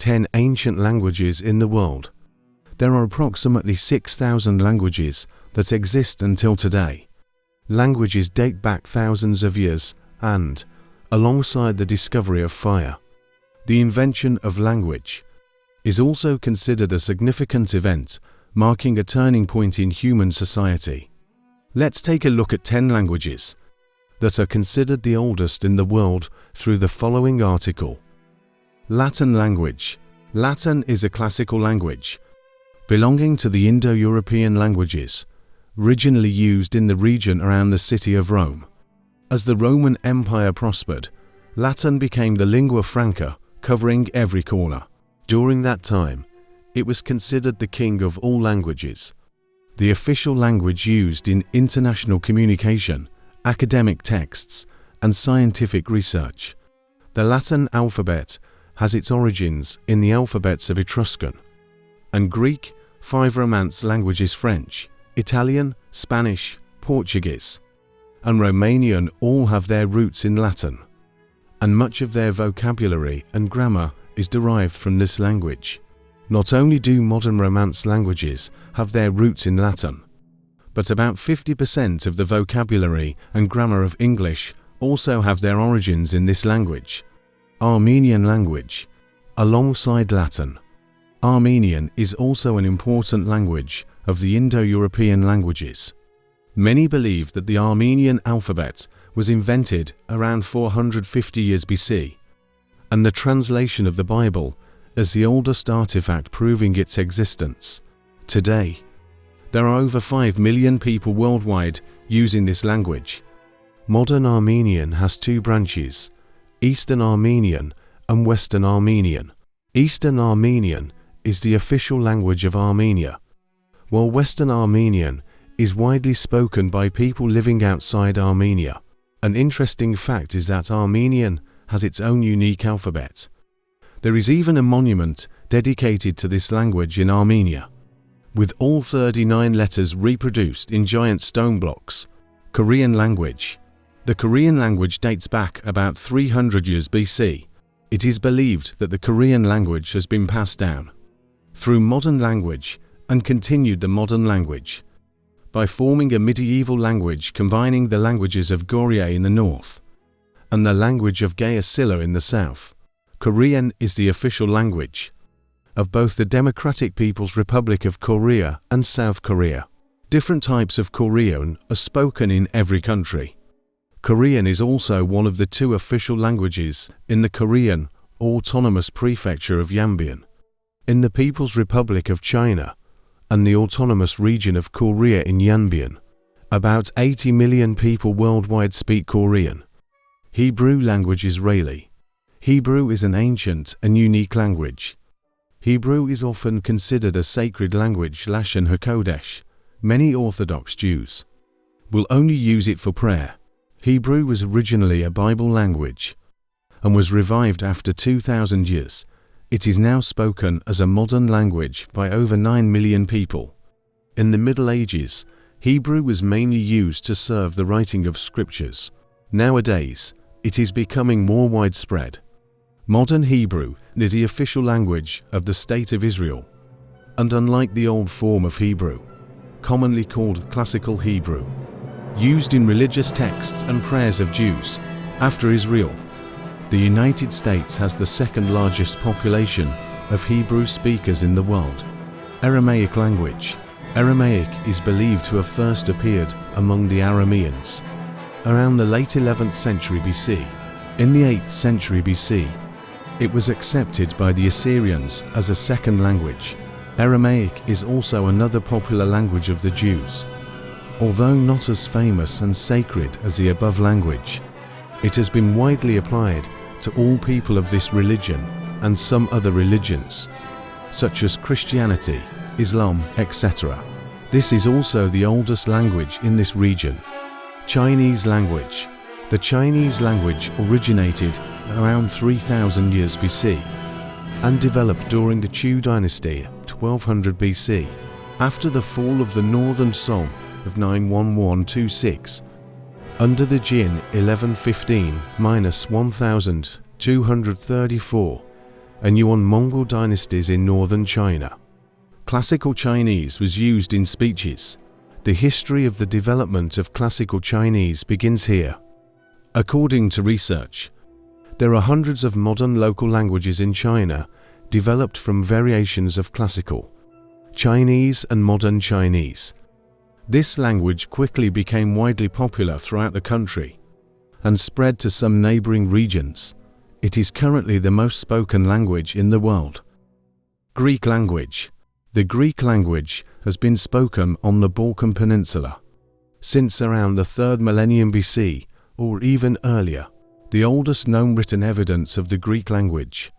10 ancient languages in the world. There are approximately 6,000 languages that exist until today. Languages date back thousands of years and, alongside the discovery of fire, the invention of language is also considered a significant event marking a turning point in human society. Let's take a look at 10 languages that are considered the oldest in the world through the following article. Latin language. Latin is a classical language belonging to the Indo-European languages, originally used in the region around the city of Rome. As the Roman Empire prospered, Latin became the lingua franca, covering every corner. During that time, it was considered the king of all languages, the official language used in international communication, academic texts, and scientific research. The Latin alphabet has its origins in the alphabets of Etruscan and Greek. 5 Romance languages, French, Italian, Spanish, Portuguese, and Romanian, all have their roots in Latin, and much of their vocabulary and grammar is derived from this language. Not only do modern Romance languages have their roots in Latin, but about 50% of the vocabulary and grammar of English also have their origins in this language. Armenian language. Alongside Latin, Armenian is also an important language of the Indo-European languages. Many believe that the Armenian alphabet was invented around 450 years BC, and the translation of the Bible as the oldest artifact proving its existence. Today, there are over 5 million people worldwide using this language. Modern Armenian has 2 branches, Eastern Armenian and Western Armenian. Eastern Armenian is the official language of Armenia, while Western Armenian is widely spoken by people living outside Armenia. An interesting fact is that Armenian has its own unique alphabet. There is even a monument dedicated to this language in Armenia, with all 39 letters reproduced in giant stone blocks. Korean language. The Korean language dates back about 300 years BC. It is believed that the Korean language has been passed down through modern language and continued the modern language by forming a medieval language combining the languages of Goryeo in the north and the language of Gaya-Silla in the south. Korean is the official language of both the Democratic People's Republic of Korea and South Korea. Different types of Korean are spoken in every country. Korean is also one of the 2 official languages in the Korean Autonomous Prefecture of Yanbian, in the People's Republic of China, and the Autonomous Region of Korea in Yanbian. About 80 million people worldwide speak Korean. Hebrew language. Israeli. Hebrew is an ancient and unique language. Hebrew is often considered a sacred language, Lashon HaKodesh. Many Orthodox Jews will only use it for prayer. Hebrew was originally a Bible language and was revived after 2,000 years. It is now spoken as a modern language by over 9 million people. In the Middle Ages, Hebrew was mainly used to serve the writing of scriptures. Nowadays, it is becoming more widespread. Modern Hebrew is the official language of the State of Israel, and unlike the old form of Hebrew, commonly called Classical Hebrew, used in religious texts and prayers of Jews, after Israel, the United States has the 2nd largest population of Hebrew speakers in the world. Aramaic language. Aramaic is believed to have first appeared among the Arameans around the late 11th century BC. In the 8th century BC, it was accepted by the Assyrians as a second language. Aramaic is also another popular language of the Jews. Although not as famous and sacred as the above language, it has been widely applied to all people of this religion and some other religions, such as Christianity, Islam, etc. This is also the oldest language in this region. Chinese language. The Chinese language originated around 3,000 years BC and developed during the Qu dynasty, 1200 BC. After the fall of the Northern Song of 91126, under the Jin 1115-1234, and Yuan Mongol dynasties in northern China. Classical Chinese was used in speeches. The history of the development of classical Chinese begins here. According to research, there are hundreds of modern local languages in China developed from variations of classical Chinese and modern Chinese. This language quickly became widely popular throughout the country and spread to some neighboring regions. It is currently the most spoken language in the world. Greek language. The Greek language has been spoken on the Balkan Peninsula since around the 3rd millennium BC or even earlier. The oldest known written evidence of the Greek language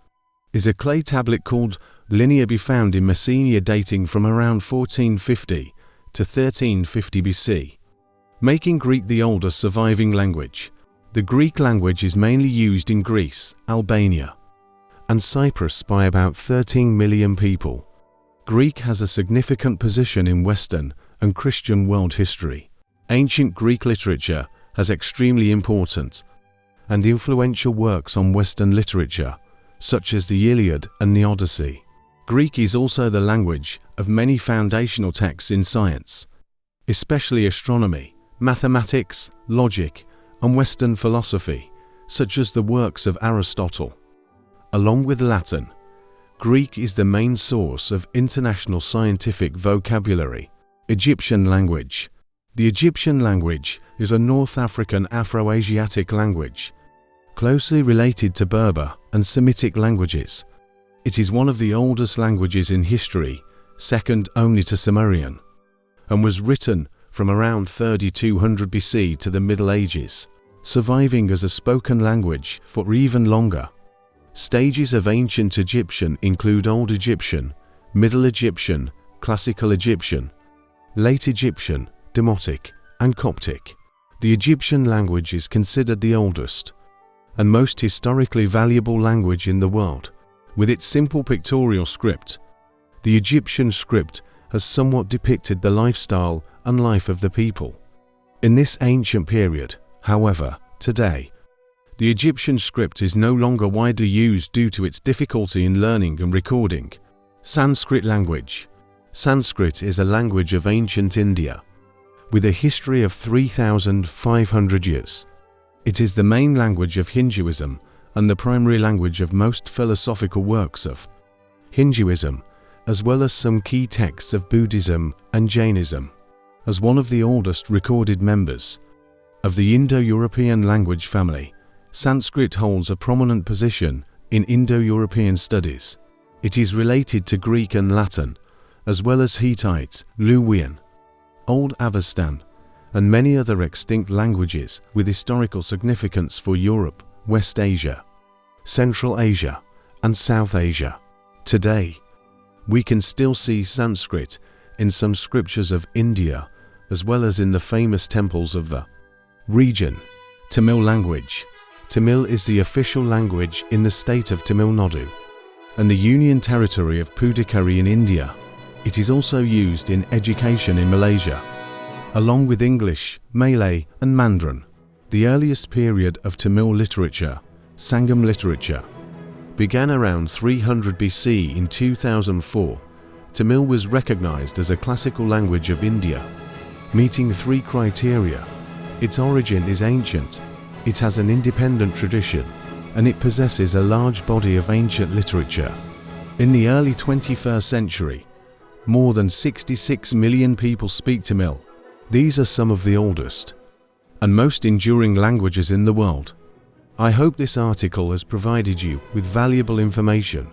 is a clay tablet called Lineae found in Messenia dating from around 1450 to 1350 BC, making Greek the oldest surviving language. The Greek language is mainly used in Greece, Albania, and Cyprus by about 13 million people. Greek has a significant position in Western and Christian world history. Ancient Greek literature has extremely important and influential works on Western literature, such as the Iliad and the Odyssey. Greek is also the language of many foundational texts in science, especially astronomy, mathematics, logic, and Western philosophy, such as the works of Aristotle. Along with Latin, Greek is the main source of international scientific vocabulary. Egyptian language. The Egyptian language is a North African Afro-Asiatic language, closely related to Berber and Semitic languages. It is one of the oldest languages in history, second only to Sumerian, and was written from around 3200 BC to the Middle Ages, surviving as a spoken language for even longer. Stages of ancient Egyptian include Old Egyptian, Middle Egyptian, Classical Egyptian, Late Egyptian, Demotic, and Coptic. The Egyptian language is considered the oldest and most historically valuable language in the world. With its simple pictorial script, the Egyptian script has somewhat depicted the lifestyle and life of the people. In this ancient period, however, today, the Egyptian script is no longer widely used due to its difficulty in learning and recording. Sanskrit language. Sanskrit is a language of ancient India, with a history of 3,500 years. It is the main language of Hinduism and the primary language of most philosophical works of Hinduism, as well as some key texts of Buddhism and Jainism. As one of the oldest recorded members of the Indo-European language family, Sanskrit holds a prominent position in Indo-European studies. It is related to Greek and Latin, as well as Hittite, Luwian, Old Avestan, and many other extinct languages with historical significance for Europe, West Asia, Central Asia, and South Asia. Today, we can still see Sanskrit in some scriptures of India, as well as in the famous temples of the region. Tamil language. Tamil is the official language in the state of Tamil Nadu and the Union Territory of Puducherry in India. It is also used in education in Malaysia, along with English, Malay, and Mandarin. The earliest period of Tamil literature, Sangam literature, began around 300 BC. In 2004, Tamil was recognized as a classical language of India, meeting 3 criteria. Its origin is ancient, it has an independent tradition, and it possesses a large body of ancient literature. In the early 21st century, more than 66 million people speak Tamil. These are some of the oldest and most enduring languages in the world. I hope this article has provided you with valuable information.